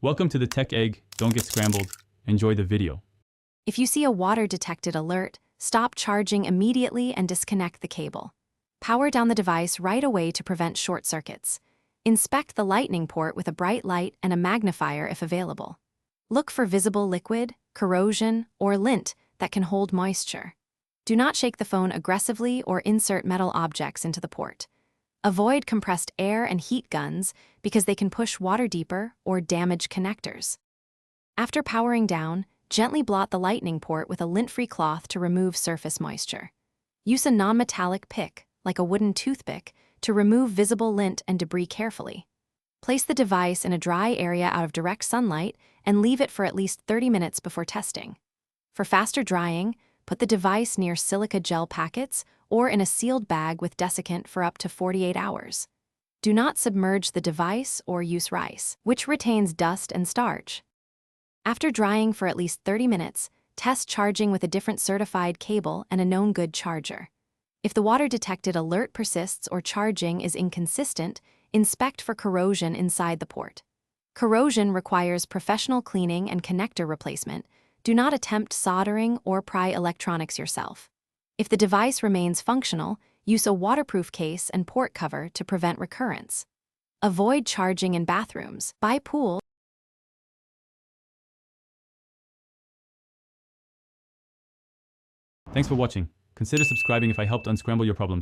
Welcome to the Tech Egg. Don't get scrambled. Enjoy the video. If you see a water-detected alert, stop charging immediately and disconnect the cable. Power down the device right away to prevent short circuits. Inspect the lightning port with a bright light and a magnifier if available. Look for visible liquid, corrosion, or lint that can hold moisture. Do not shake the phone aggressively or insert metal objects into the port. Avoid compressed air and heat guns because they can push water deeper or damage connectors. After powering down, gently blot the lightning port with a lint-free cloth to remove surface moisture. Use a non-metallic pick, like a wooden toothpick, to remove visible lint and debris carefully. Place the device in a dry area out of direct sunlight and leave it for at least 30 minutes before testing. For faster drying, put the device near silica gel packets or in a sealed bag with desiccant for up to 48 hours. Do not submerge the device or use rice, which retains dust and starch. After drying for at least 30 minutes, test charging with a different certified cable and a known good charger. If the water-detected alert persists or charging is inconsistent, inspect for corrosion inside the port. Corrosion requires professional cleaning and connector replacement. Do not attempt soldering or pry electronics yourself. If the device remains functional, use a waterproof case and port cover to prevent recurrence. Avoid charging in bathrooms, by pool. Thanks for watching. Consider subscribing if I helped unscramble your problems.